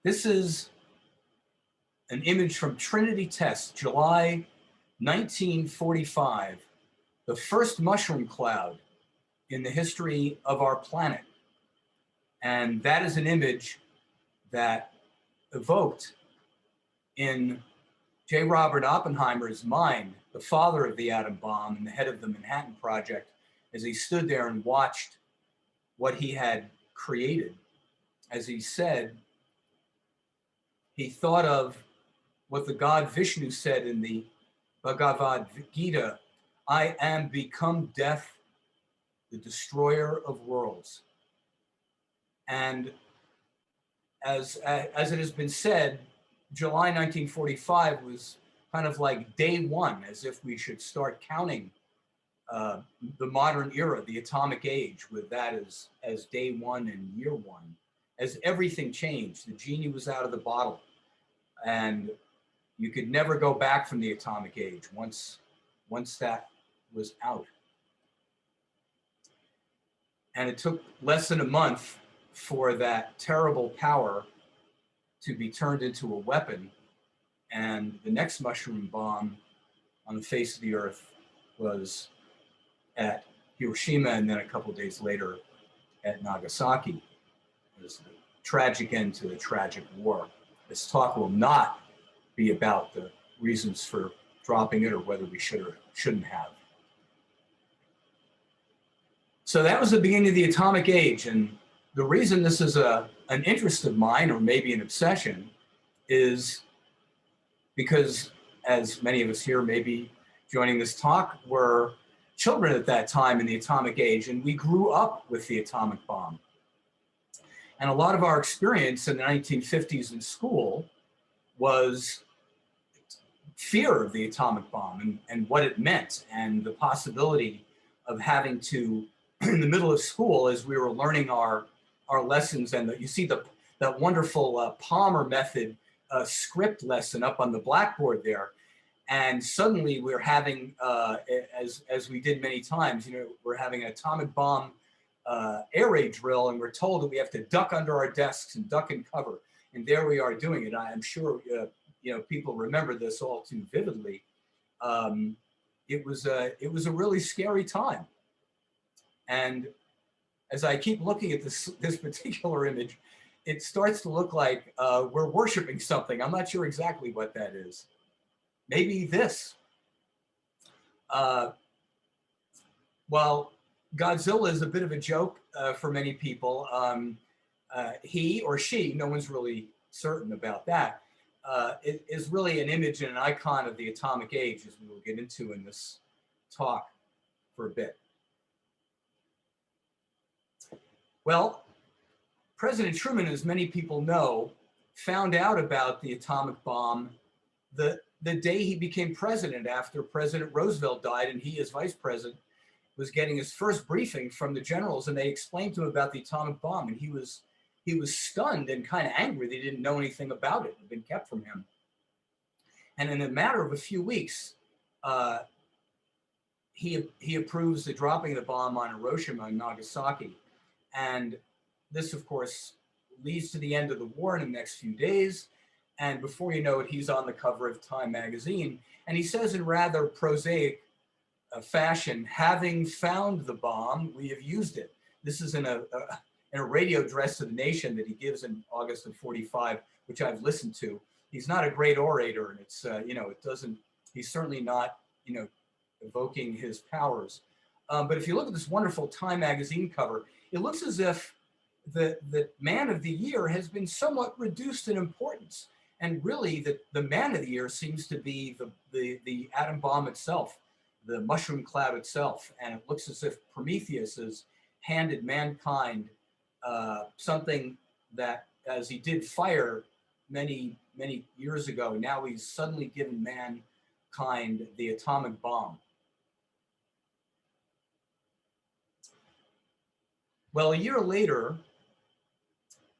This is an image from Trinity Test, July 1945, the first mushroom cloud in the history of our planet. And that is an image that evoked in J. Robert Oppenheimer's mind, the father of the atom bomb and the head of the Manhattan Project, as he stood there and watched what he had created. As he said, he thought of what the god Vishnu said in the Bhagavad Gita, "I am become death, the destroyer of worlds." And as it has been said, July 1945 was kind of like day one, as if we should start counting the modern era, the atomic age, with that as day one and year one. As everything changed, the genie was out of the bottle, and you could never go back from the atomic age once that was out. And it took less than a month for that terrible power to be turned into a weapon. And the next mushroom bomb on the face of the earth was at Hiroshima, and then a couple days later at Nagasaki. It was the tragic end to the tragic war. This talk will not be about the reasons for dropping it or whether we should or shouldn't have. So that was the beginning of the atomic age. And the reason this is an interest of mine, or maybe an obsession, is because, as many of us here may be joining this talk, were children at that time in the atomic age, and we grew up with the atomic bomb. And a lot of our experience in the 1950s in school was fear of the atomic bomb and what it meant, and the possibility of having to, in the middle of school, as we were learning our lessons, and you see that wonderful Palmer method script lesson up on the blackboard there, and suddenly we're having, as we did many times, we're having an atomic bomb air raid drill, and we're told that we have to duck under our desks and duck and cover, and there we are doing it. I am sure people remember this all too vividly. It was a really scary time, and as I keep looking at this particular image, it starts to look like we're worshiping something. I'm not sure exactly what that is. Maybe this. Well, Godzilla is a bit of a joke for many people. He or she, no one's really certain about that, is really an image and an icon of the atomic age, as we will get into in this talk for a bit. Well, President Truman, as many people know, found out about the atomic bomb the day he became president, after President Roosevelt died, and he, as vice president, was getting his first briefing from the generals, and they explained to him about the atomic bomb, and he was stunned and kind of angry they didn't know anything about it. It had been kept from him. And in a matter of a few weeks, he approves the dropping of the bomb on Hiroshima and Nagasaki. And this, of course, leads to the end of the war in the next few days. And before you know it, he's on the cover of Time magazine. And he says in rather prosaic fashion, "Having found the bomb, we have used it." This is in a radio address to the nation that he gives in August of '45, which I've listened to. He's not a great orator, and it's, he's certainly not, evoking his powers. But if you look at this wonderful Time magazine cover, it looks as if the man of the year has been somewhat reduced in importance. And really, the man of the year seems to be the atom bomb itself, the mushroom cloud itself. And it looks as if Prometheus has handed mankind something that, as he did fire many, many years ago, now he's suddenly given mankind the atomic bomb. Well, a year later,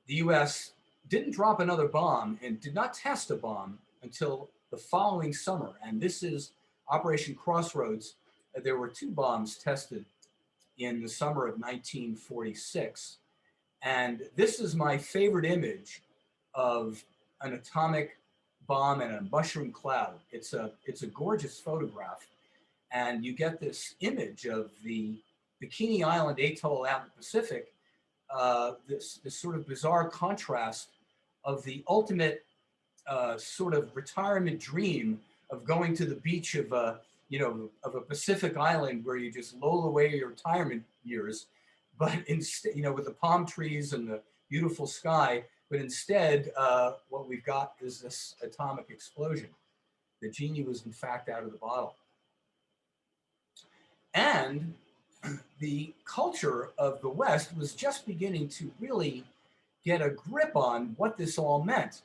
the US didn't drop another bomb and did not test a bomb until the following summer. And this is Operation Crossroads. There were 2 bombs tested in the summer of 1946. And this is my favorite image of an atomic bomb and a mushroom cloud. It's a gorgeous photograph, and you get this image of the Bikini Island atoll out in the Pacific. This sort of bizarre contrast of the ultimate sort of retirement dream of going to the beach of a of a Pacific island where you just lull away your retirement years, but instead with the palm trees and the beautiful sky. But instead, what we've got is this atomic explosion. The genie was in fact out of the bottle, and the culture of the West was just beginning to really get a grip on what this all meant.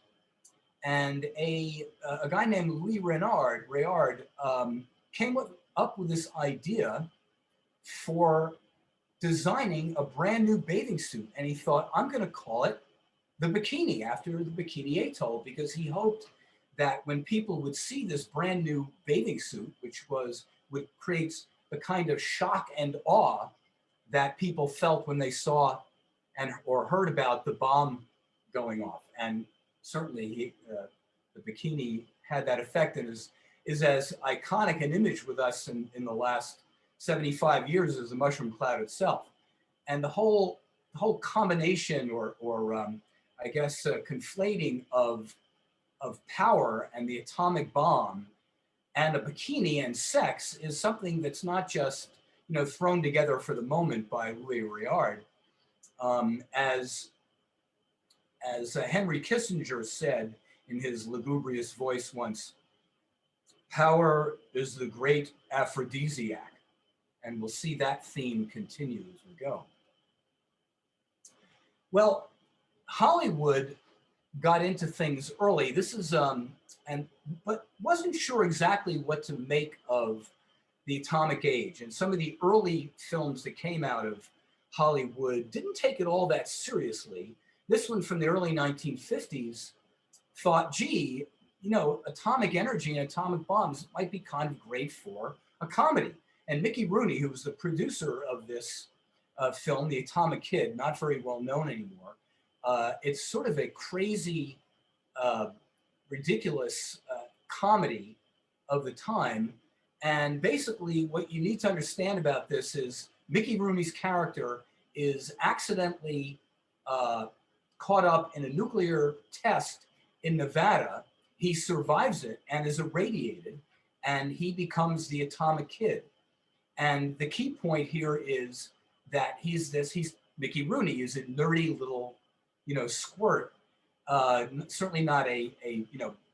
And a guy named Louis Rayard came up with this idea for designing a brand new bathing suit. And he thought, I'm going to call it the Bikini, after the Bikini Atoll, because he hoped that when people would see this brand new bathing suit, which would create the kind of shock and awe that people felt when they saw or heard about the bomb going off. And certainly the Bikini had that effect, and is as iconic an image with us in the last 75 years as the mushroom cloud itself. And the whole combination or I guess conflating of power and the atomic bomb and a bikini and sex is something that's not just thrown together for the moment by Louis Rayard. As Henry Kissinger said in his lugubrious voice once, power is the great aphrodisiac. And we'll see that theme continue as we go. Well, Hollywood got into things early. This is but wasn't sure exactly what to make of the atomic age. And some of the early films that came out of Hollywood didn't take it all that seriously. This one from the early 1950s thought, gee, atomic energy and atomic bombs might be kind of great for a comedy. And Mickey Rooney, who was the producer of this film, The Atomic Kid, not very well known anymore. It's sort of a crazy, ridiculous comedy of the time. And basically what you need to understand about this is Mickey Rooney's character is accidentally caught up in a nuclear test in Nevada. He survives it and is irradiated, and he becomes the Atomic Kid. And the key point here is that he's Mickey Rooney is a nerdy little, squirt, certainly not a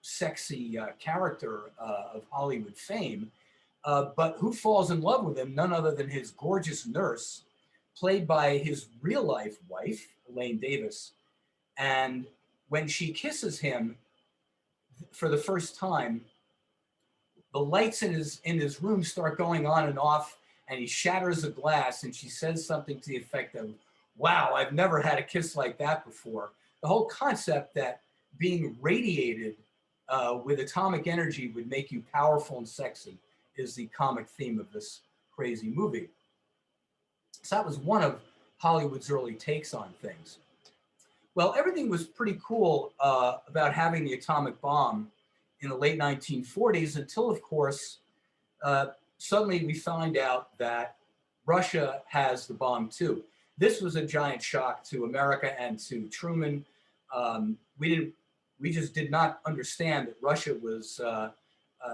sexy character of Hollywood fame, but who falls in love with him? None other than his gorgeous nurse, played by his real life wife, Elaine Davis. And when she kisses him for the first time, the lights in his room start going on and off, and he shatters a glass, and she says something to the effect of, wow, I've never had a kiss like that before. The whole concept that being radiated with atomic energy would make you powerful and sexy is the comic theme of this crazy movie. So that was one of Hollywood's early takes on things. Well, everything was pretty cool about having the atomic bomb in the late 1940s until, of course, suddenly we find out that Russia has the bomb too. This was a giant shock to America and to Truman. We just did not understand that Russia was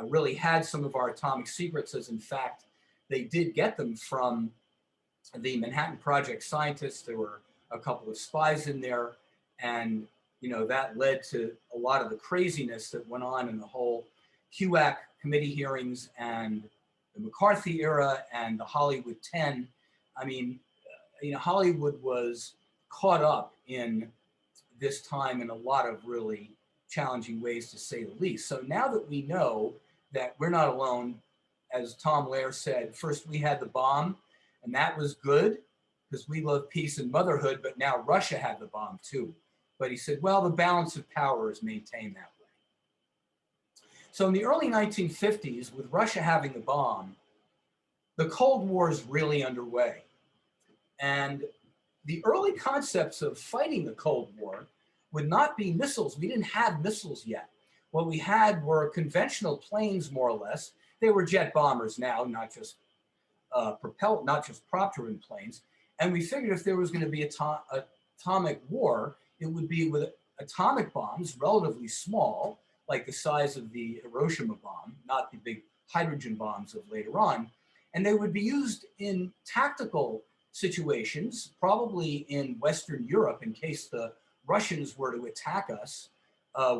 really had some of our atomic secrets, as in fact they did get them from the Manhattan Project scientists. There were a couple of spies in there, and that led to a lot of the craziness that went on in the whole HUAC committee hearings and the McCarthy era and the Hollywood 10. I mean, Hollywood was caught up in this time in a lot of really challenging ways, to say the least. So now that we know that we're not alone, as Tom Lehrer said, first we had the bomb, and that was good because we love peace and motherhood, but now Russia had the bomb too. But he said, well, the balance of power is maintained that way. So in the early 1950s, with Russia having the bomb, the Cold War is really underway. And the early concepts of fighting the Cold War would not be missiles. We didn't have missiles yet. What we had were conventional planes, more or less. They were jet bombers now, not just not just prop-driven planes. And we figured if there was going to be atomic war, it would be with atomic bombs, relatively small, like the size of the Hiroshima bomb, not the big hydrogen bombs of later on. And they would be used in tactical situations, probably in Western Europe, in case the Russians were to attack us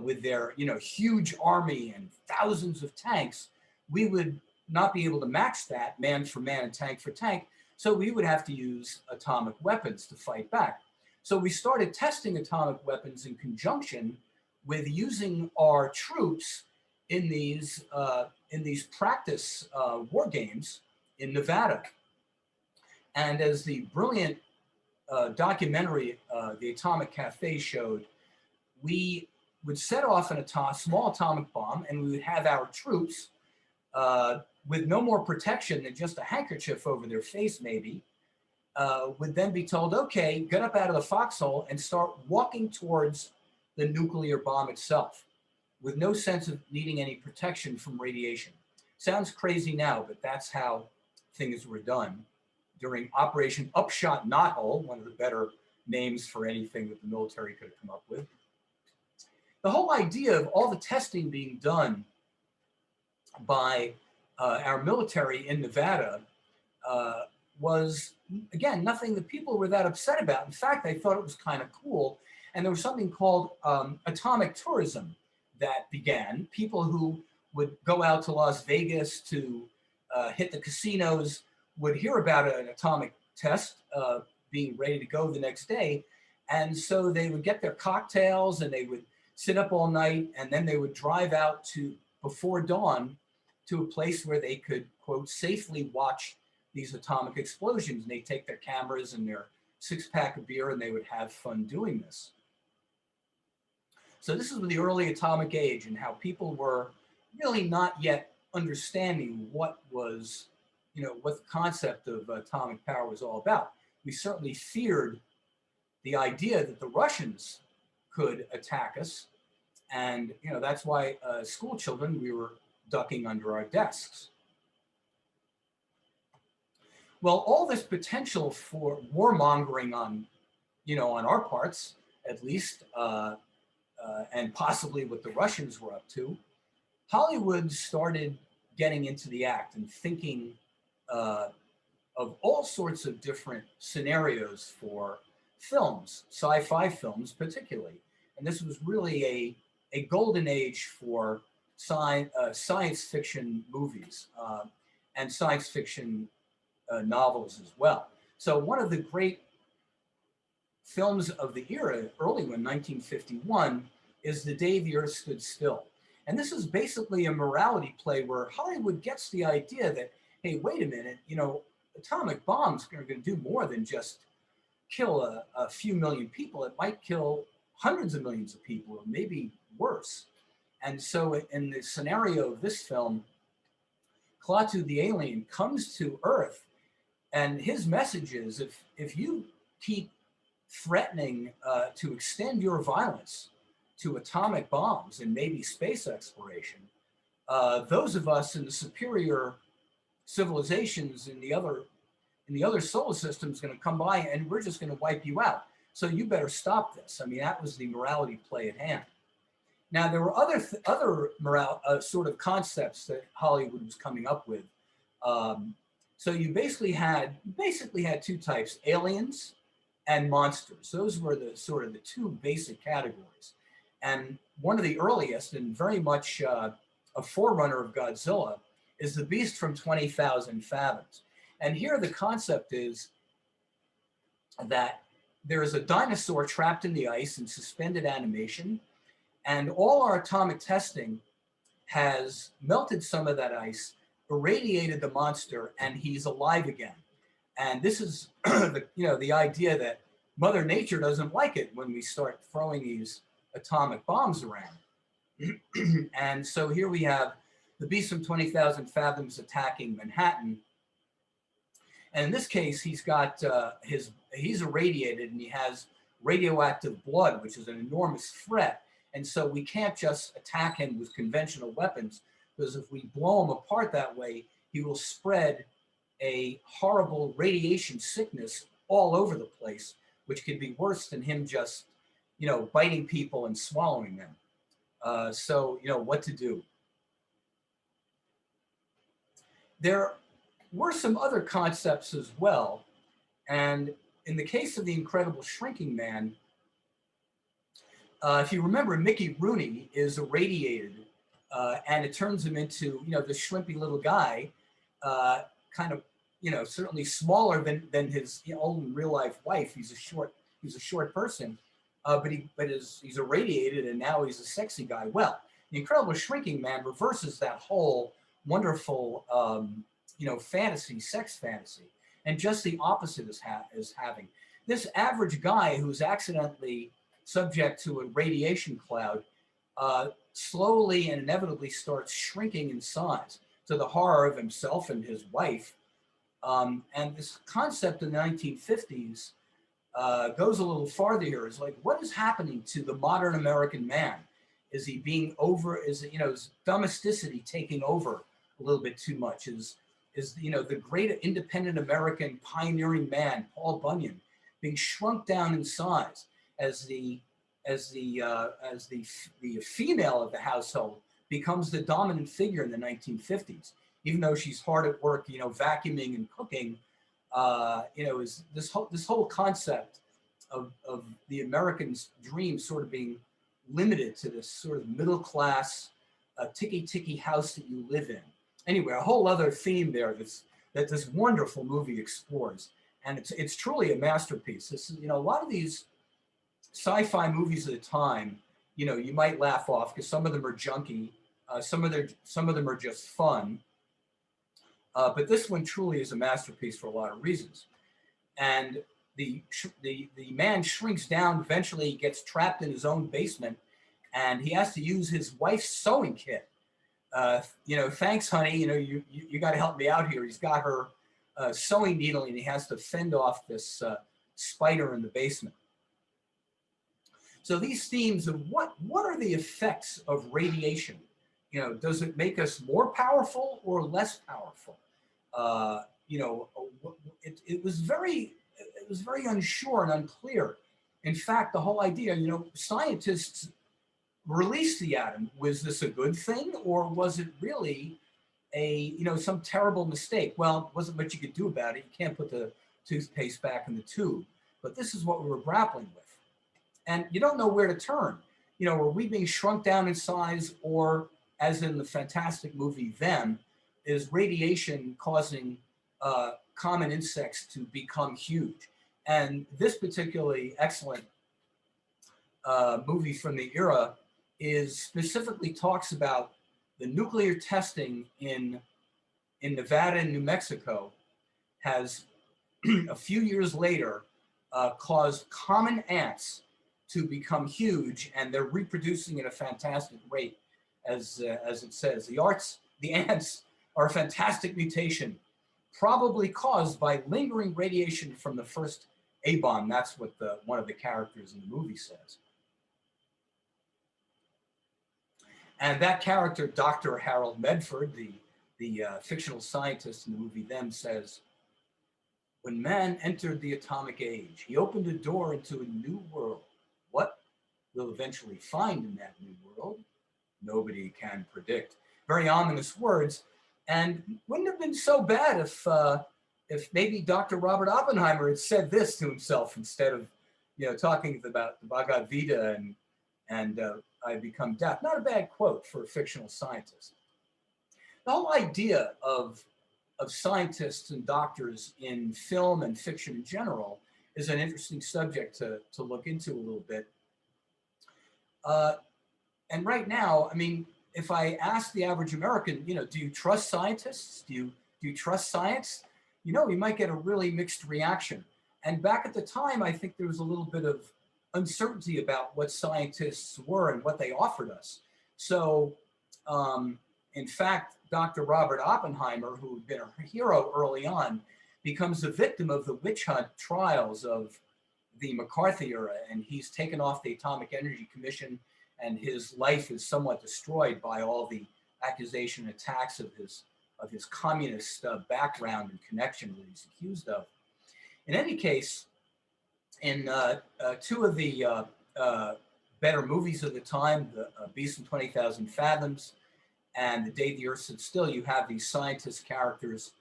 with their, huge army and thousands of tanks. We would not be able to match that man for man and tank for tank. So we would have to use atomic weapons to fight back. So we started testing atomic weapons in conjunction with using our troops in these practice war games in Nevada. And as the brilliant documentary, The Atomic Cafe, showed, we would set off a small atomic bomb, and we would have our troops with no more protection than just a handkerchief over their face, maybe, would then be told, okay, get up out of the foxhole and start walking towards the nuclear bomb itself with no sense of needing any protection from radiation. Sounds crazy now, but that's how things were done during Operation Upshot Knothole, one of the better names for anything that the military could have come up with. The whole idea of all the testing being done by our military in Nevada was, again, nothing that people were that upset about. In fact, they thought it was kind of cool. And there was something called atomic tourism that began. People who would go out to Las Vegas to hit the casinos would hear about an atomic test being ready to go the next day. And so they would get their cocktails and they would sit up all night, and then they would drive out to, before dawn, to a place where they could, quote, safely watch these atomic explosions. And they'd take their cameras and their six-pack of beer, and they would have fun doing this. So this is the early atomic age, and how people were really not yet understanding what was, what the concept of atomic power was all about. We certainly feared the idea that the Russians could attack us. And, that's why school children, we were ducking under our desks. Well, all this potential for warmongering on our parts, at least, and possibly what the Russians were up to, Hollywood started getting into the act and thinking of all sorts of different scenarios for films, sci-fi films particularly. And this was really a golden age for science fiction movies and science fiction novels as well. So one of the great films of the era, early one, 1951, is The Day the Earth Stood Still. And this is basically a morality play where Hollywood gets the idea that, hey, wait a minute, atomic bombs are going to do more than just kill a few million people. It might kill hundreds of millions of people, or maybe worse. And so in the scenario of this film, Klaatu the alien comes to Earth, and his message is, if you keep threatening to extend your violence to atomic bombs and maybe space exploration, those of us in the superior civilizations in the other solar system is going to come by, and we're just going to wipe you out. So you better stop this. I mean, that was the morality play at hand. Now, there were other sort of concepts that Hollywood was coming up with. So you basically had two types: aliens and monsters. Those were the two basic categories. And one of the earliest, and very much a forerunner of Godzilla, is the beast from 20,000 Fathoms. And here the concept is that there is a dinosaur trapped in the ice in suspended animation, and all our atomic testing has melted some of that ice, irradiated the monster, and he's alive again. And this is the idea that Mother Nature doesn't like it when we start throwing these atomic bombs around. And so here we have the beast from 20,000 Fathoms attacking Manhattan. And in this case, he's got he's irradiated, and he has radioactive blood, which is an enormous threat. And so we can't just attack him with conventional weapons, because if we blow him apart that way, he will spread a horrible radiation sickness all over the place, which could be worse than him just, biting people and swallowing them. So, what to do? There were some other concepts as well. And in the case of the Incredible Shrinking Man, if you remember, Mickey Rooney is irradiated, and it turns him into, this shrimpy little guy, kind of, certainly smaller than his own real life wife. He's a short person, but he's irradiated, and now he's a sexy guy. Well, the Incredible Shrinking Man reverses that whole wonderful, sex fantasy, and just the opposite is having this average guy who's accidentally subject to a radiation cloud, slowly and inevitably starts shrinking in size to the horror of himself and his wife. And this concept in the 1950s goes a little farther here. It's like, what is happening to the modern American man? Is he being is domesticity taking over a little bit too much? Is the great independent American pioneering man, Paul Bunyan, being shrunk down in size as the female of the household becomes the dominant figure in the 1950s, even though she's hard at work, vacuuming and cooking. Is this whole concept of the American's dream sort of being limited to this sort of middle class, ticky house that you live in. Anyway, a whole other theme there that this wonderful movie explores, and it's truly a masterpiece. This is, a lot of these sci-fi movies at the time, you might laugh off because some of them are junky, some of them are just fun, but this one truly is a masterpiece for a lot of reasons. And the man shrinks down. Eventually, he gets trapped in his own basement, and he has to use his wife's sewing kit. Thanks, honey. You got to help me out here. He's got her sewing needle, and he has to fend off this spider in the basement. So these themes of what are the effects of radiation? Does it make us more powerful or less powerful? It was very unsure and unclear. In fact, the whole idea, scientists released the atom. Was this a good thing, or was it really some terrible mistake? Well, it wasn't much you could do about it. You can't put the toothpaste back in the tube. But this is what we were grappling with. And you don't know where to turn. Are we being shrunk down in size, or, as in the fantastic movie Them, is radiation causing common insects to become huge? And this particularly excellent movie from the era specifically talks about the nuclear testing in Nevada and New Mexico has a few years later caused common ants to become huge, and they're reproducing at a fantastic rate, as it says. The ants are a fantastic mutation, probably caused by lingering radiation from the first A-bomb. That's what one of the characters in the movie says. And that character, Dr. Harold Medford, the fictional scientist in the movie Them, says, "When man entered the atomic age, he opened a door into a new world. What we'll eventually find in that new world, nobody can predict." Very ominous words, and wouldn't have been so bad if maybe Dr. Robert Oppenheimer had said this to himself instead of talking about the Bhagavad Gita and I become death. Not a bad quote for a fictional scientist. The whole idea of scientists and doctors in film and fiction in general is an interesting subject to look into a little bit. And right now, I mean, if I ask the average American, do you trust scientists? Do you trust science? We might get a really mixed reaction. And back at the time, I think there was a little bit of uncertainty about what scientists were and what they offered us. So, in fact, Dr. Robert Oppenheimer, who had been a hero early on, becomes a victim of the witch hunt trials of the McCarthy era, and he's taken off the Atomic Energy Commission, and his life is somewhat destroyed by all the accusation attacks of his communist background and connection that he's accused of. In any case, in two of the better movies of the time, the Beast in 20,000 Fathoms and The Day the Earth Stood Still, you have these scientist characters,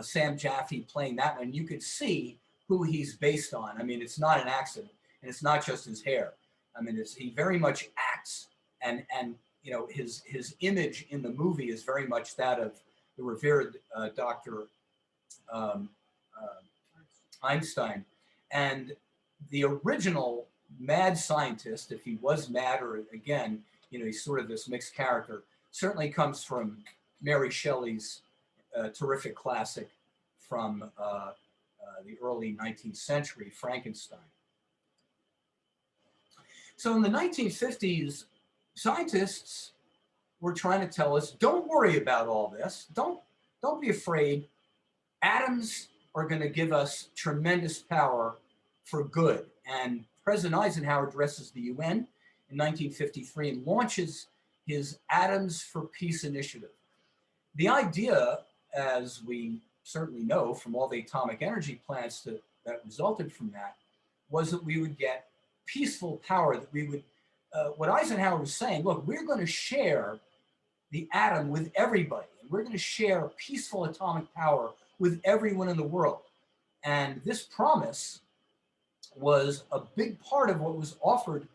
Sam Jaffe playing that one. You could see who he's based on. I mean, it's not an accident, and it's not just his hair. I mean, he very much acts, and you know, his image in the movie is very much that of the revered Dr. Einstein. And the original mad scientist, if he was mad, or again, you know, he's sort of this mixed character, certainly comes from Mary Shelley's terrific classic from the early 19th century, Frankenstein. So in the 1950s, scientists were trying to tell us, don't worry about all this. Don't be afraid. Atoms are going to give us tremendous power for good. And President Eisenhower addresses the UN in 1953 and launches his Atoms for Peace initiative. The idea, as we certainly know from all the atomic energy plants that resulted from that, was that we would get peaceful power, that we would, what Eisenhower was saying, look, we're going to share the atom with everybody, and we're going to share peaceful atomic power with everyone in the world. And this promise was a big part of what was offered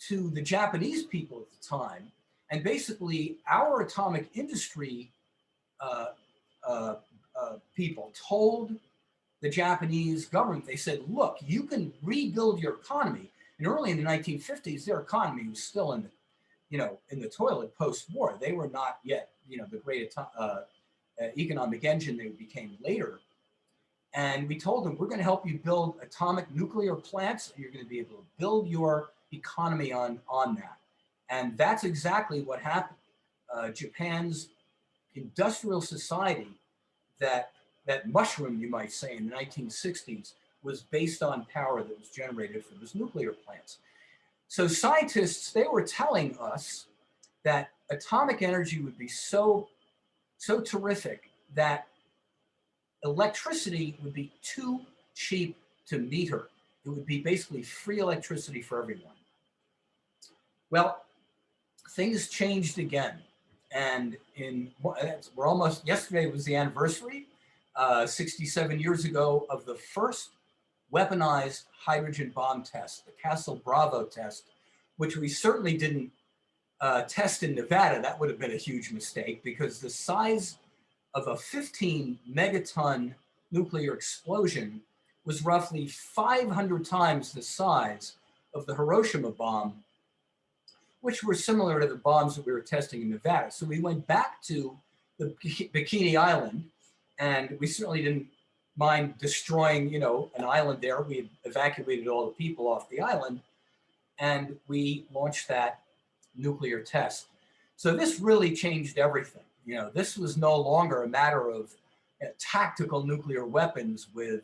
to the Japanese people at the time. And basically, our atomic industry people told the Japanese government, they said, look, you can rebuild your economy. And early in the 1950s, their economy was still in the toilet post-war. They were not yet, the great economic engine they became later. And we told them, we're going to help you build atomic nuclear plants, and you're going to be able to build your economy on that. And that's exactly what happened. Japan's industrial society, that mushroom, you might say, in the 1960s, was based on power that was generated from those nuclear plants. So scientists, they were telling us that atomic energy would be so terrific that electricity would be too cheap to meter. It would be basically free electricity for everyone. Well, things changed again. And we're almost, yesterday was the anniversary, 67 years ago, of the first weaponized hydrogen bomb test, the Castle Bravo test, which we certainly didn't test in Nevada. That would have been a huge mistake, because the size of a 15 megaton nuclear explosion was roughly 500 times the size of the Hiroshima bomb, which were similar to the bombs that we were testing in Nevada. So we went back to the Bikini Island, and we certainly didn't mind destroying, an island there. We had evacuated all the people off the island, and we launched that nuclear test. So this really changed everything. This was no longer a matter of tactical nuclear weapons with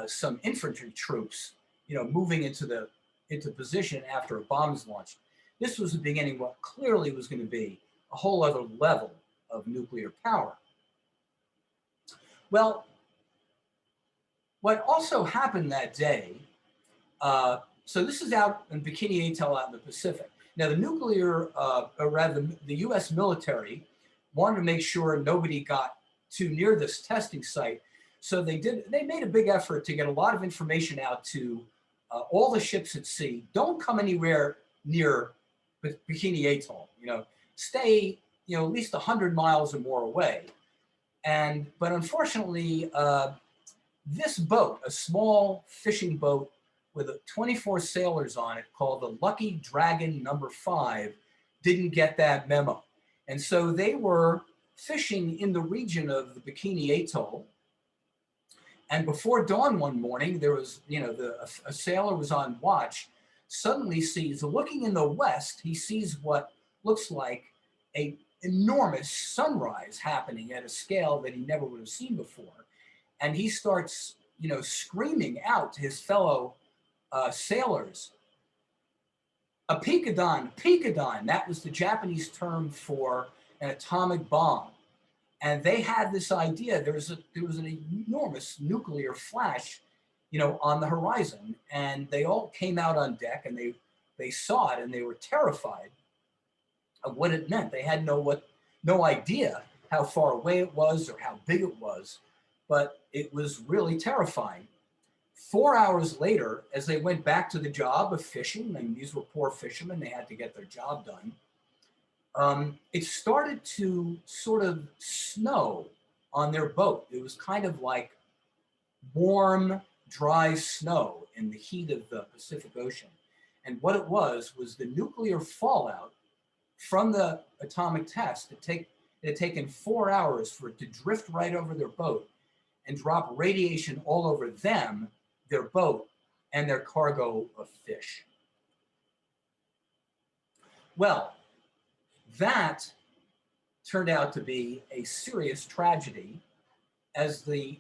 some infantry troops, moving into position after a bomb is launched. This was the beginning of what clearly was going to be a whole other level of nuclear power. Well, what also happened that day, so this is out in Bikini Atoll out in the Pacific. Now, the U.S. military wanted to make sure nobody got too near this testing site. So they made a big effort to get a lot of information out to all the ships at sea. Don't come anywhere near Bikini Atoll, stay, at least 100 miles or more away. But unfortunately, this boat, a small fishing boat with 24 sailors on it called the Lucky Dragon number 5, didn't get that memo. And so they were fishing in the region of the Bikini Atoll. And before dawn one morning, there was, a sailor was on watch, suddenly sees, looking in the west, he sees what looks like an enormous sunrise happening at a scale that he never would have seen before. And he starts, screaming out to his fellow sailors. A Picadon, that was the Japanese term for an atomic bomb. And they had this idea, there was an enormous nuclear flash, on the horizon. And they all came out on deck and they saw it and they were terrified of what it meant. They had no idea how far away it was or how big it was, but it was really terrifying. 4 hours later, as they went back to the job of fishing, and these were poor fishermen, they had to get their job done, it started to sort of snow on their boat. It was kind of like warm, dry snow in the heat of the Pacific Ocean. And what it was the nuclear fallout from the atomic test. It had taken 4 hours for it to drift right over their boat and drop radiation all over them, their boat, and their cargo of fish. Well, that turned out to be a serious tragedy as the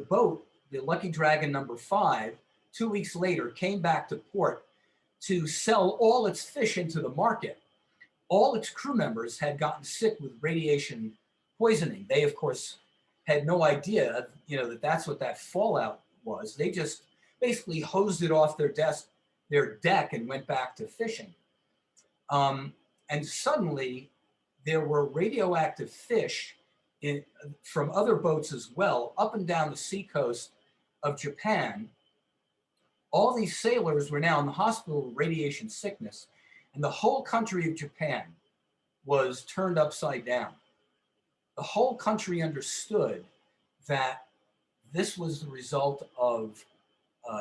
boat, the Lucky Dragon number 5, 2 weeks later came back to port to sell all its fish into the market. All its crew members had gotten sick with radiation poisoning. They, of course, had no idea, that that's what that fallout was. They just basically hosed it off their deck and went back to fishing. And suddenly, there were radioactive fish from other boats as well, up and down the seacoast of Japan. All these sailors were now in the hospital with radiation sickness, and the whole country of Japan was turned upside down. The whole country understood that this was the result of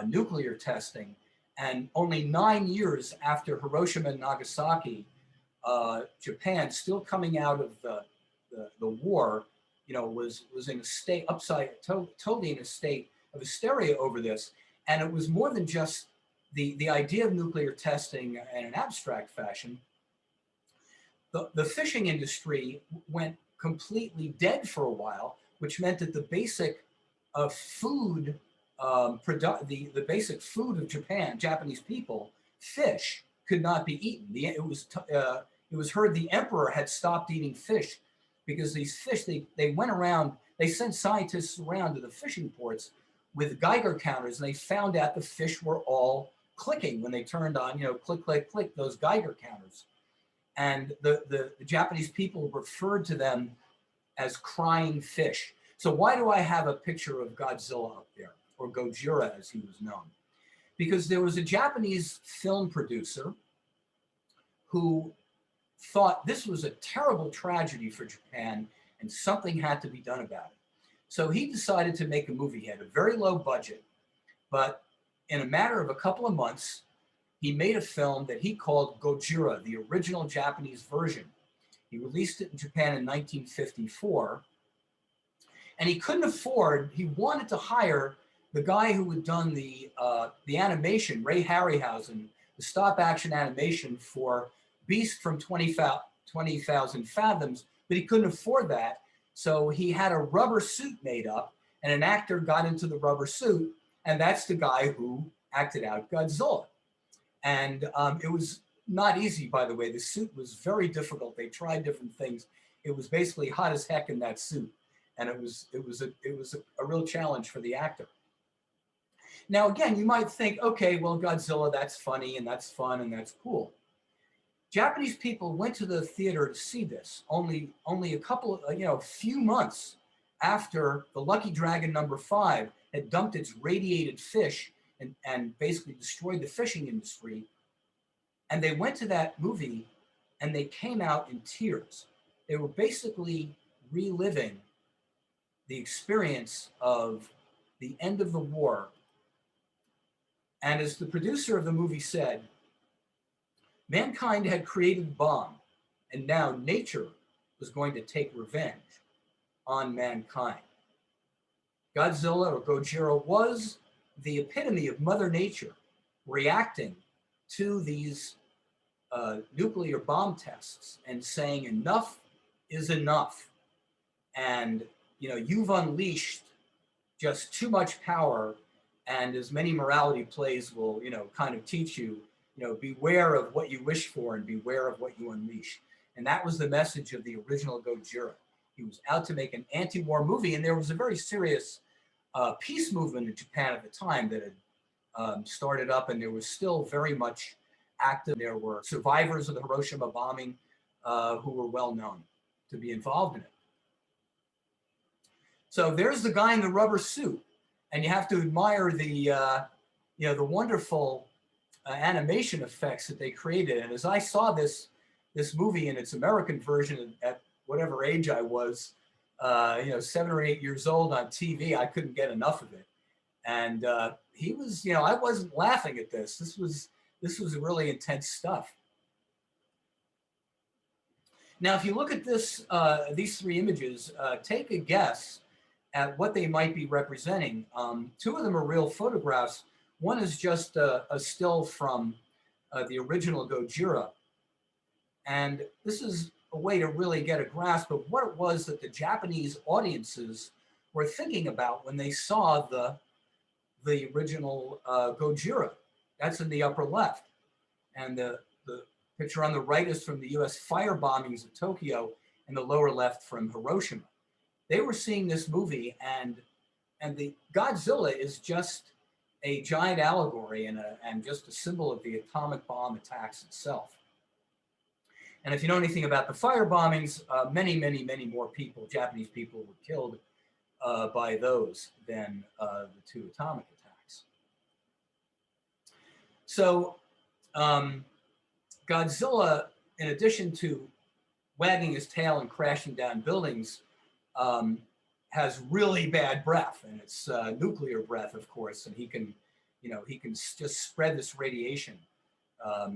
nuclear testing, and only 9 years after Hiroshima and Nagasaki, Japan, still coming out of the war, was in a state totally in a state of hysteria over this. And it was more than just the idea of nuclear testing in an abstract fashion. The fishing industry went completely dead for a while, which meant that the basic food, the basic food of Japan, Japanese people, fish, could not be eaten. It was heard the emperor had stopped eating fish because these fish, they went around, they sent scientists around to the fishing ports with Geiger counters, and they found out the fish were all clicking when they turned on, click, click, click, those Geiger counters. And the Japanese people referred to them as crying fish. So why do I have a picture of Godzilla up there, or Gojira as he was known? Because there was a Japanese film producer who thought this was a terrible tragedy for Japan and something had to be done about it. So he decided to make a movie. He had a very low budget, but in a matter of a couple of months, he made a film that he called Gojira, the original Japanese version. He released it in Japan in 1954, and he wanted to hire the guy who had done the animation, Ray Harryhausen, the stop action animation for Beast from 20,000 Fathoms, but he couldn't afford that. So he had a rubber suit made up, and an actor got into the rubber suit, and that's the guy who acted out Godzilla. And it was not easy, by the way. The suit was very difficult. They tried different things. It was basically hot as heck in that suit, and it was a real challenge for the actor. Now, again, you might think, okay, well, Godzilla, that's funny and that's fun and that's cool. Japanese people went to the theater to see this only a couple, few months after the Lucky Dragon number 5 had dumped its radiated fish and basically destroyed the fishing industry. And they went to that movie and they came out in tears. They were basically reliving the experience of the end of the war. And as the producer of the movie said, mankind had created a bomb, and now nature was going to take revenge on mankind. Godzilla, or Gojira, was the epitome of Mother Nature reacting to these nuclear bomb tests and saying enough is enough. And you've unleashed just too much power, And as many morality plays will, kind of teach you, beware of what you wish for and beware of what you unleash. And that was the message of the original Gojira. He was out to make an anti-war movie, and there was a very serious peace movement in Japan at the time that had started up, and there was still very much active. There were survivors of the Hiroshima bombing who were well known to be involved in it. So there's the guy in the rubber suit, and you have to admire the wonderful animation effects that they created. And as I saw this movie in its American version at whatever age I was, 7 or 8 years old on TV, I couldn't get enough of it. And he was, I wasn't laughing at this. This was really intense stuff. Now, if you look at these three images, take a guess at what they might be representing. Two of them are real photographs. One is just a still from the original Gojira. And this is a way to really get a grasp of what it was that the Japanese audiences were thinking about when they saw the original Gojira. That's in the upper left. And the picture on the right is from the US fire bombings of Tokyo, and the lower left from Hiroshima. They were seeing this movie, and the Godzilla is just a giant allegory and just a symbol of the atomic bomb attacks itself. And if you know anything about the fire bombings, many, many, many more people, Japanese people, were killed by those than the two atomic attacks. So Godzilla, in addition to wagging his tail and crashing down buildings, has really bad breath, and it's nuclear breath, of course, and he can just spread this radiation.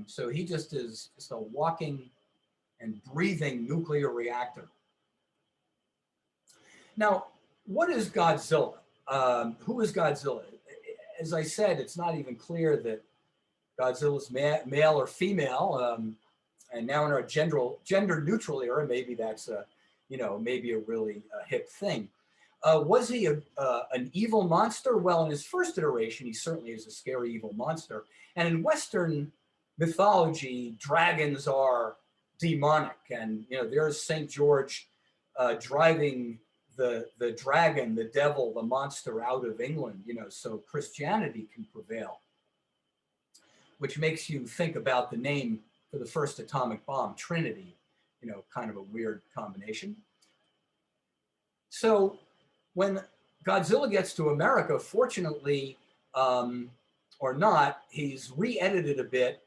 So he just is just a walking and breathing nuclear reactor. Now, what is Godzilla? Who is Godzilla? As I said, it's not even clear that Godzilla's male or female. And now in our gender neutral era, maybe that's maybe a really hip thing. Was he an evil monster? Well, in his first iteration, he certainly is a scary evil monster. And in Western mythology, dragons are demonic, and there's St. George driving the dragon, the devil, the monster out of England, so Christianity can prevail, which makes you think about the name for the first atomic bomb, Trinity, kind of a weird combination. So when Godzilla gets to America, fortunately or not, he's re-edited a bit.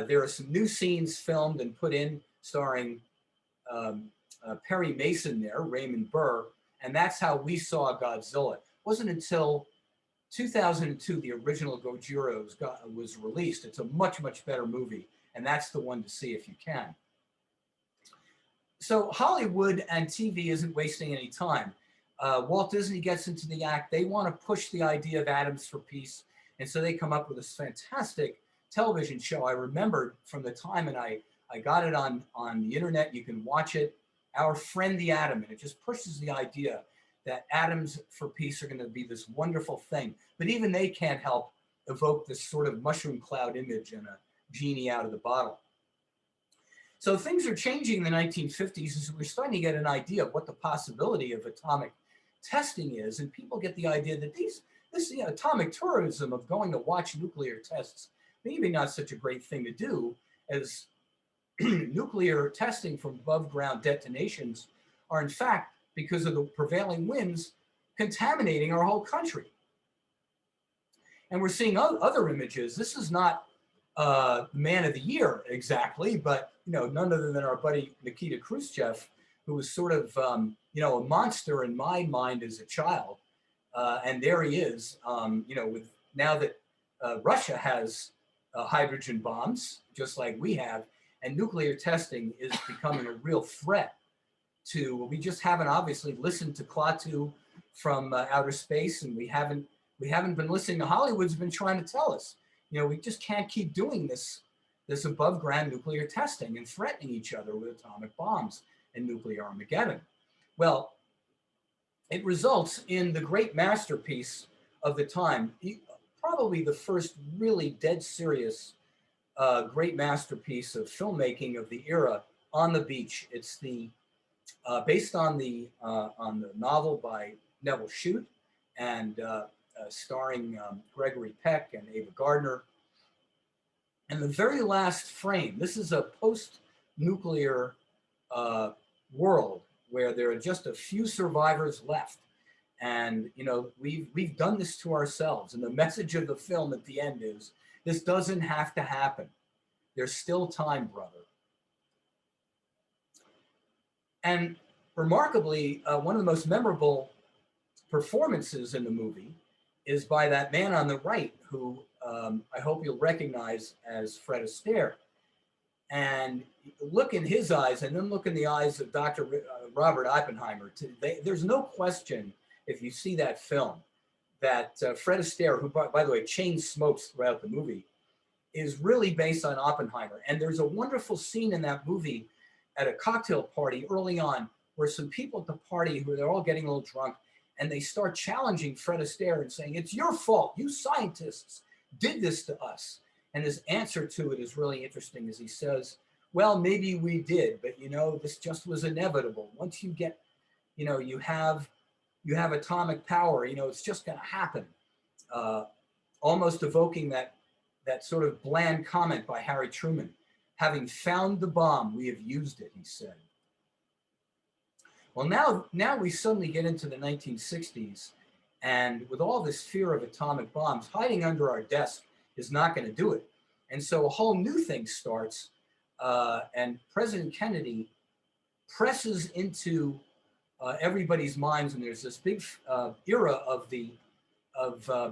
There are some new scenes filmed and put in starring Perry Mason there, Raymond Burr, and that's how we saw Godzilla. It wasn't until 2002 the original Gojira was released. It's a much, much better movie, and that's the one to see if you can. So Hollywood and TV isn't wasting any time. Walt Disney gets into the act. They want to push the idea of atoms for peace, and so they come up with this fantastic television show. I remembered from the time, and I got it on the internet. You can watch it, Our Friend the Atom, and it just pushes the idea that atoms for peace are going to be this wonderful thing. But even they can't help evoke this sort of mushroom cloud image and a genie out of the bottle. So things are changing in the 1950s as we're starting to get an idea of what the possibility of atomic testing is, and people get the idea that this atomic tourism of going to watch nuclear tests maybe not such a great thing to do, as nuclear testing from above ground detonations are in fact, because of the prevailing winds, contaminating our whole country. And we're seeing other images. This is not Man of the Year exactly, but none other than our buddy Nikita Khrushchev, who was sort of a monster in my mind as a child. And there he is, with now that Russia has hydrogen bombs, just like we have, and nuclear testing is becoming a real threat to. We just haven't obviously listened to Klaatu from outer space, and we haven't been listening to Hollywood's been trying to tell us. We just can't keep doing this above ground nuclear testing and threatening each other with atomic bombs and nuclear Armageddon. Well, it results in the great masterpiece of the time. probably the first really dead serious great masterpiece of filmmaking of the era on the beach. It's the based on the novel by Neville Shute and starring Gregory Peck and Ava Gardner. And the very last frame, this is a post-nuclear world where there are just a few survivors left. And, you know, we've done this to ourselves. And the message of the film at the end is, this doesn't have to happen. There's still time, brother. And remarkably, one of the most memorable performances in the movie is by that man on the right, who I hope you'll recognize as Fred Astaire. And look in his eyes and then look in the eyes of Dr. Robert Oppenheimer. There's no question, if you see that film, that Fred Astaire, who, by the way, chain smokes throughout the movie, is really based on Oppenheimer. And there's a wonderful scene in that movie at a cocktail party early on where some people at the party, who they're all getting a little drunk, and they start challenging Fred Astaire and saying, it's your fault, you scientists did this to us. And his answer to it is really interesting, as he says, well, maybe we did, but you know, this just was inevitable. Once you get, you know, you have atomic power, you know, it's just going to happen. Almost evoking that sort of bland comment by Harry Truman. Having found the bomb, we have used it, he said. Well, now we suddenly get into the 1960s, and with all this fear of atomic bombs, hiding under our desk is not going to do it. And so a whole new thing starts, and President Kennedy presses into everybody's minds, and there's this big era of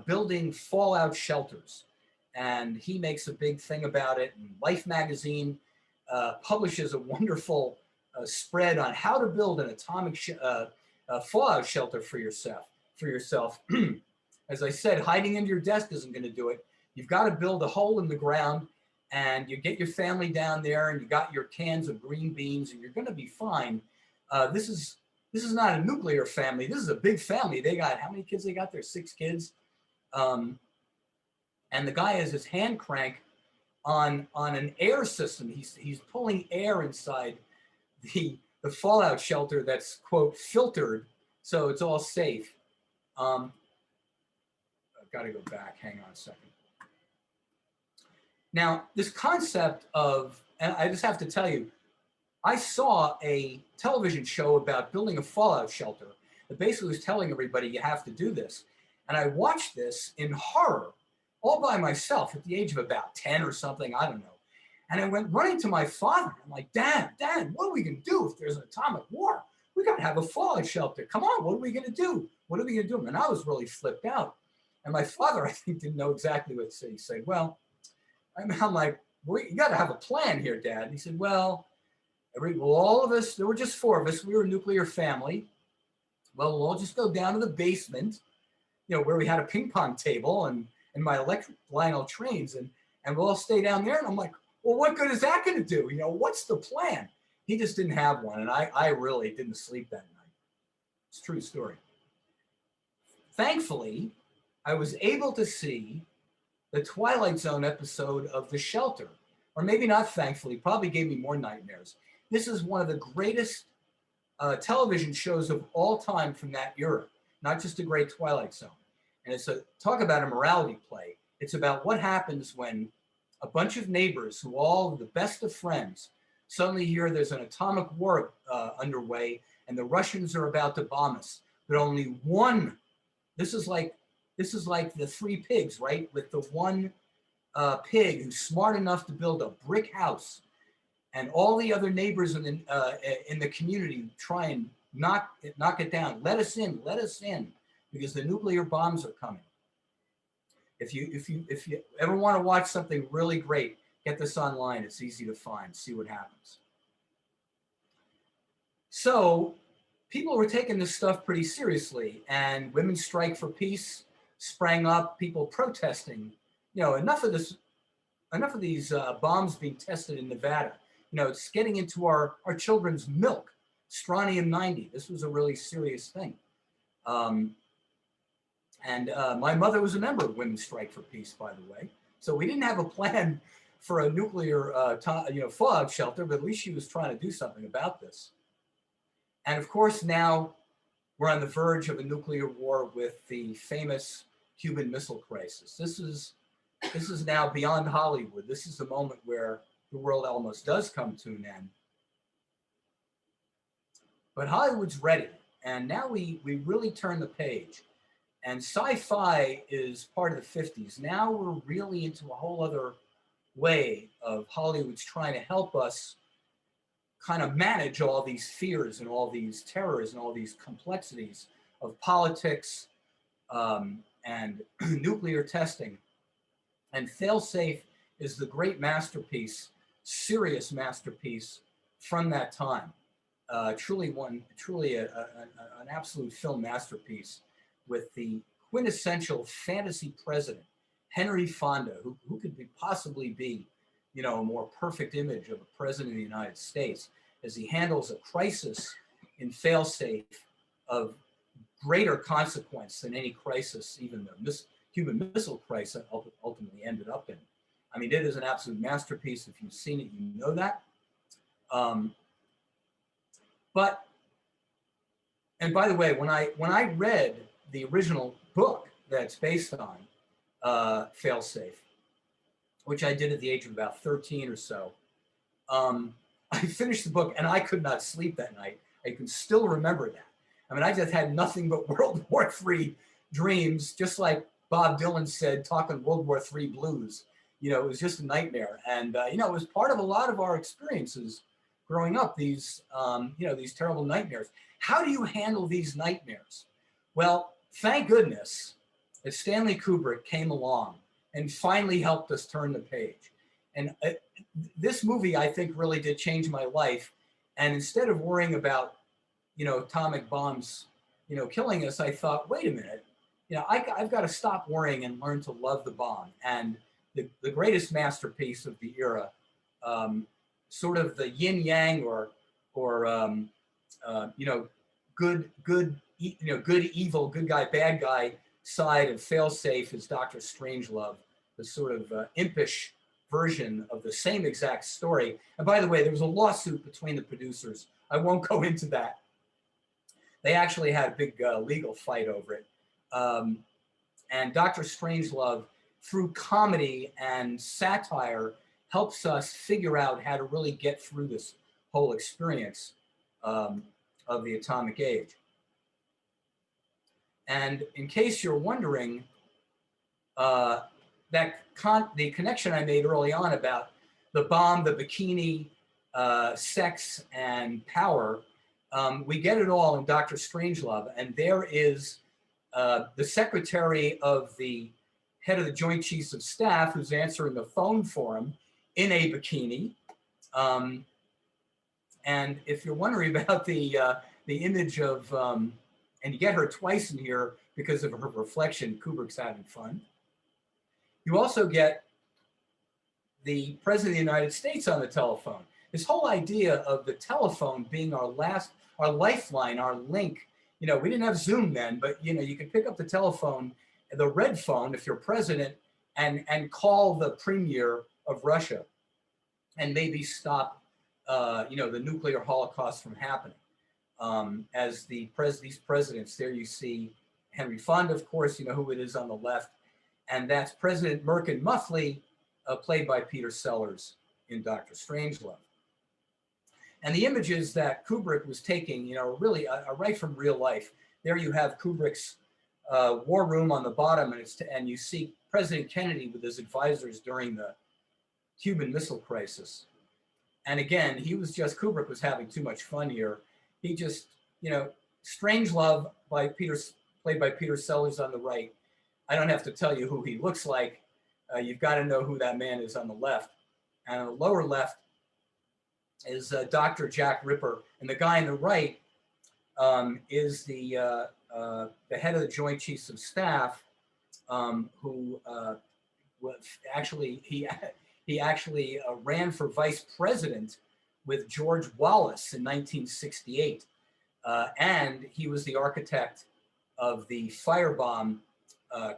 building fallout shelters. And he makes a big thing about it. And Life magazine publishes a wonderful spread on how to build an atomic fallout shelter for yourself. As I said, hiding under your desk isn't going to do it. You've got to build a hole in the ground, and you get your family down there, and you got your cans of green beans, and you're going to be fine. This is not a nuclear family. This is a big family. They got, how many kids they got there? 6 kids. And the guy has his hand crank on an air system. He's pulling air inside the fallout shelter that's, quote, filtered, so it's all safe. I've got to go back. Hang on a second. Now, this concept of, and I just have to tell you, I saw a television show about building a fallout shelter that basically was telling everybody you have to do this. And I watched this in horror, all by myself at the age of about 10 or something, I don't know. And I went running to my father. I'm like, Dad, what are we going to do if there's an atomic war? We got to have a fallout shelter. Come on, what are we going to do? What are we going to do? And I was really flipped out. And my father, I think, didn't know exactly what to say. He said, well, I'm like, you got to have a plan here, Dad. And he said, well, all of us, there were just 4 of us. We were a nuclear family. Well, we'll all just go down to the basement, you know, where we had a ping pong table and my electric Lionel trains, and we'll all stay down there. And I'm like, well, what good is that going to do? You know, what's the plan? He just didn't have one. And I really didn't sleep that night. It's a true story. Thankfully, I was able to see the Twilight Zone episode of The Shelter, or maybe not thankfully, probably gave me more nightmares. This is one of the greatest television shows of all time from that era, not just a great Twilight Zone. And it's talk about a morality play. It's about what happens when a bunch of neighbors who all the best of friends suddenly hear there's an atomic war underway and the Russians are about to bomb us. But only one, this is like the 3 pigs, right? With the one pig who's smart enough to build a brick house, and all the other neighbors in the community try and knock it down. Let us in, because the nuclear bombs are coming. If you ever want to watch something really great, get this online. It's easy to find. See what happens. So people were taking this stuff pretty seriously, and Women's Strike for Peace sprang up. People protesting. You know, enough of these bombs being tested in Nevada. You know, it's getting into our children's milk. Strontium-90. This was a really serious thing. And my mother was a member of Women's Strike for Peace, by the way. So we didn't have a plan for a nuclear fallout shelter, but at least she was trying to do something about this. And of course, now we're on the verge of a nuclear war with the famous Cuban Missile Crisis. This is now beyond Hollywood. This is the moment where the world almost does come to an end. But Hollywood's ready, and now we really turn the page. And sci-fi is part of the 50s. Now we're really into a whole other way of Hollywood's trying to help us kind of manage all these fears and all these terrors and all these complexities of politics and nuclear testing. And Failsafe is the great masterpiece, serious masterpiece from that time. Truly an absolute film masterpiece with the quintessential fantasy president, Henry Fonda, who could possibly be, a more perfect image of a president of the United States, as he handles a crisis in Failsafe of greater consequence than any crisis, even the Cuban Missile Crisis ultimately ended up in. I mean, it is an absolute masterpiece. If you've seen it, you know that. And by the way, when I read the original book that's based on Failsafe, which I did at the age of about 13 or so, I finished the book and I could not sleep that night. I can still remember that. I mean, I just had nothing but World War III dreams, just like Bob Dylan said, talking World War III blues. It was just a nightmare. And, it was part of a lot of our experiences growing up, these terrible nightmares. How do you handle these nightmares? Well, thank goodness that Stanley Kubrick came along and finally helped us turn the page. And this movie, I think, really did change my life. And instead of worrying about, atomic bombs, killing us, I thought, wait a minute, I've got to stop worrying and learn to love the bomb. And the greatest masterpiece of the era, sort of the yin yang or good evil, good guy, bad guy side of Failsafe is Dr. Strangelove, the sort of impish version of the same exact story. And by the way, there was a lawsuit between the producers. I won't go into that. They actually had a big legal fight over it. And Dr. Strangelove, through comedy and satire, helps us figure out how to really get through this whole experience of the atomic age. And in case you're wondering, the connection I made early on about the bomb, the bikini, sex, and power, we get it all in Dr. Strangelove. And there is the secretary of the head of the Joint Chiefs of Staff who's answering the phone for him in a bikini. And if you're wondering about the image of, and you get her twice in here because of her reflection, Kubrick's having fun. You also get the President of the United States on the telephone. This whole idea of the telephone being our lifeline, our link. We didn't have Zoom then, but you could pick up the telephone, the red phone, if you're president, and call the premier of Russia, and maybe stop, the nuclear holocaust from happening. As these presidents, there you see Henry Fonda, of course, who it is on the left, and that's President Merkin Muffley, played by Peter Sellers in Dr. Strangelove. And the images that Kubrick was taking, really are right from real life. There you have Kubrick's war room on the bottom, and you see President Kennedy with his advisors during the Cuban Missile Crisis. And again, Kubrick was having too much fun here. He just, Strangelove played by Peter Sellers on the right. I don't have to tell you who he looks like. You've got to know who that man is on the left. And on the lower left is Dr. Jack Ripper. And the guy on the right is the head of the Joint Chiefs of Staff, who was he actually ran for vice president with George Wallace in 1968. And he was the architect of the firebomb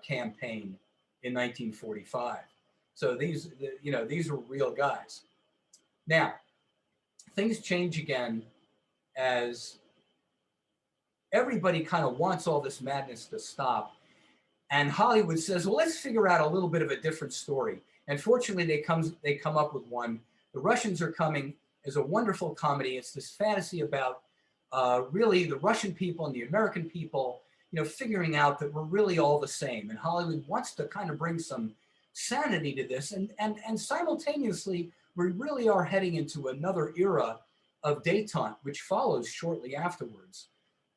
campaign in 1945. So these are real guys. Now, things change again as everybody kind of wants all this madness to stop. And Hollywood says, well, let's figure out a little bit of a different story. And fortunately, they come up with one. The Russians Are Coming is a wonderful comedy. It's this fantasy about really the Russian people and the American people, figuring out that we're really all the same. And Hollywood wants to kind of bring some sanity to this. And simultaneously, we really are heading into another era of détente, which follows shortly afterwards.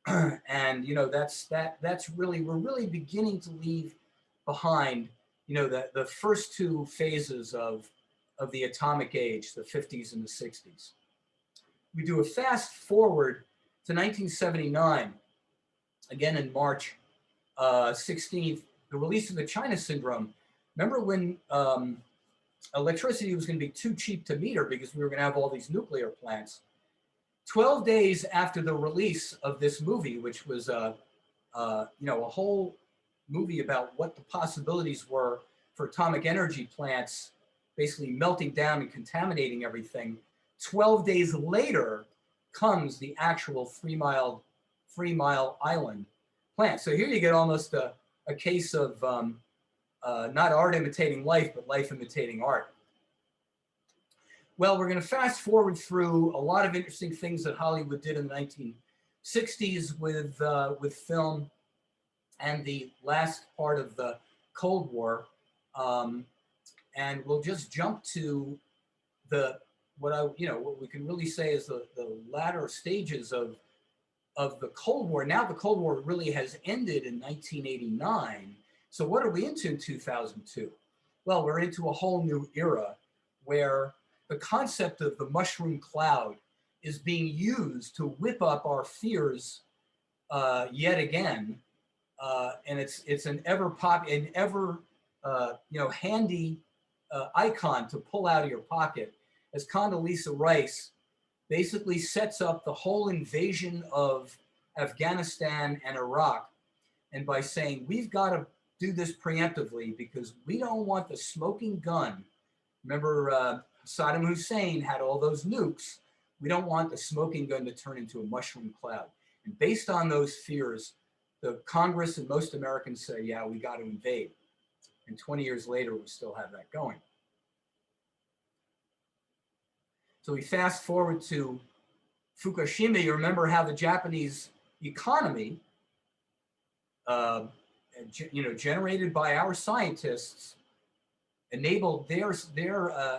And that's really, we're really beginning to leave behind the first two phases of the atomic age, the 50s and the 60s. We do a fast forward to 1979, again in March 16th, the release of the China Syndrome. Remember when electricity was going to be too cheap to meter because we were going to have all these nuclear plants? 12 days after the release of this movie, which was a whole movie about what the possibilities were for atomic energy plants basically melting down and contaminating everything, 12 days later comes the actual Three Mile Island plant. So here you get almost a case of not art imitating life, but life imitating art. Well, we're going to fast forward through a lot of interesting things that Hollywood did in the 1960s with film and the last part of the Cold War. And we'll just jump to what we can really say is the latter stages of the Cold War. Now the Cold War really has ended in 1989. So what are we into in 2002? Well, we're into a whole new era where the concept of the mushroom cloud is being used to whip up our fears yet again, and it's an handy icon to pull out of your pocket, as Condoleezza Rice basically sets up the whole invasion of Afghanistan and Iraq, and by saying we've got to do this preemptively because we don't want the smoking gun. Remember, Saddam Hussein had all those nukes. We don't want the smoking gun to turn into a mushroom cloud. And based on those fears, the Congress and most Americans say, yeah, we got to invade. And 20 years later, we still have that going. So we fast forward to Fukushima. You remember how the Japanese economy, generated by our scientists, enabled their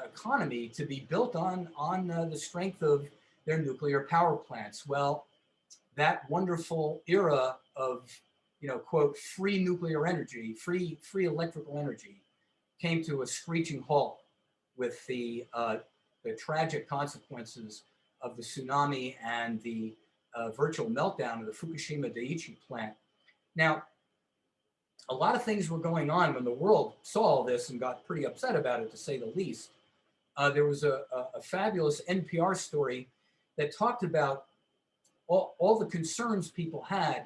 economy to be built on the strength of their nuclear power plants. Well, that wonderful era of quote free nuclear energy, free electrical energy, came to a screeching halt with the tragic consequences of the tsunami and the virtual meltdown of the Fukushima Daiichi plant. Now, a lot of things were going on when the world saw all this and got pretty upset about it, to say the least. There was a fabulous NPR story that talked about all the concerns people had.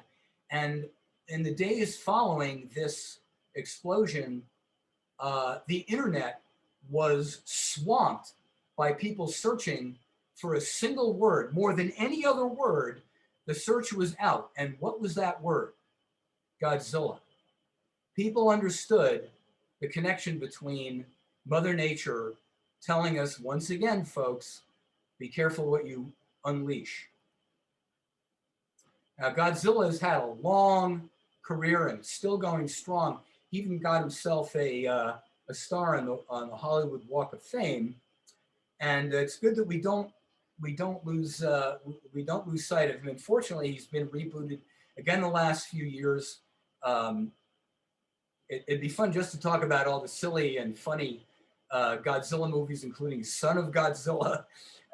And in the days following this explosion, the internet was swamped by people searching for a single word. More than any other word, the search was out. And what was that word? Godzilla. People understood the connection between Mother Nature telling us, once again, folks, be careful what you unleash. Now, Godzilla has had a long career and still going strong. He even got himself a star on the Hollywood Walk of Fame. And it's good that we don't lose sight of him. Unfortunately, he's been rebooted again the last few years. It'd be fun just to talk about all the silly and funny Godzilla movies, including Son of Godzilla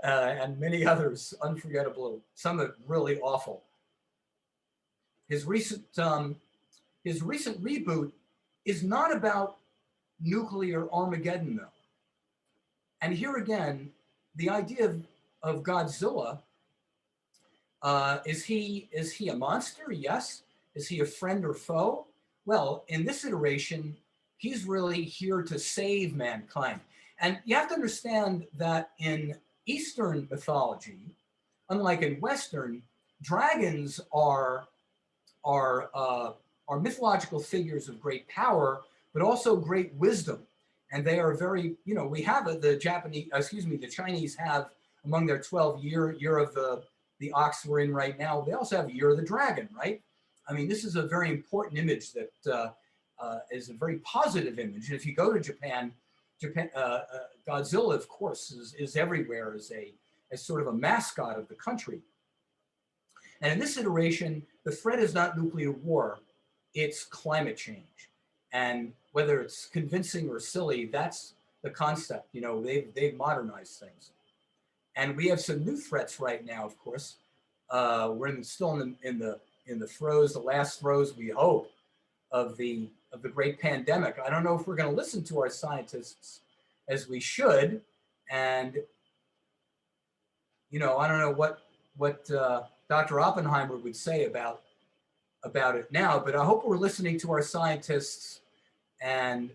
and many others, unforgettable, some are really awful. His recent reboot is not about nuclear Armageddon, though. And here again, the idea of Godzilla, is he a monster? Yes. Is he a friend or foe? well, in this iteration, he's really here to save mankind. And you have to understand that in Eastern mythology, unlike in Western, dragons are mythological figures of great power, but also great wisdom. And they are very, we have the Chinese have among their 12 year of the ox we're in right now, they also have year of the dragon, right? I mean, this is a very important image that is a very positive image. And if you go to Japan, Godzilla, of course, is everywhere as sort of a mascot of the country. And in this iteration, the threat is not nuclear war, it's climate change. And whether it's convincing or silly, that's the concept. They've modernized things. And we have some new threats right now, of course. We're still in the throes, the last throes, we hope, of the great pandemic. I don't know if we're going to listen to our scientists as we should. And, I don't know what Dr. Oppenheimer would say about it now, but I hope we're listening to our scientists, and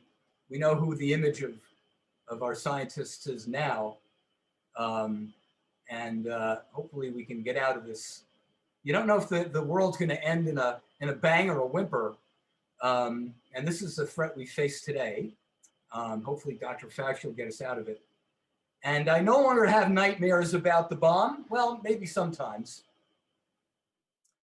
we know who the image of our scientists is now. And hopefully we can get out of this. You don't know if the world's going to end in a bang or a whimper. And this is the threat we face today. Hopefully Dr. Fauci will get us out of it. And I no longer have nightmares about the bomb. Well, maybe sometimes.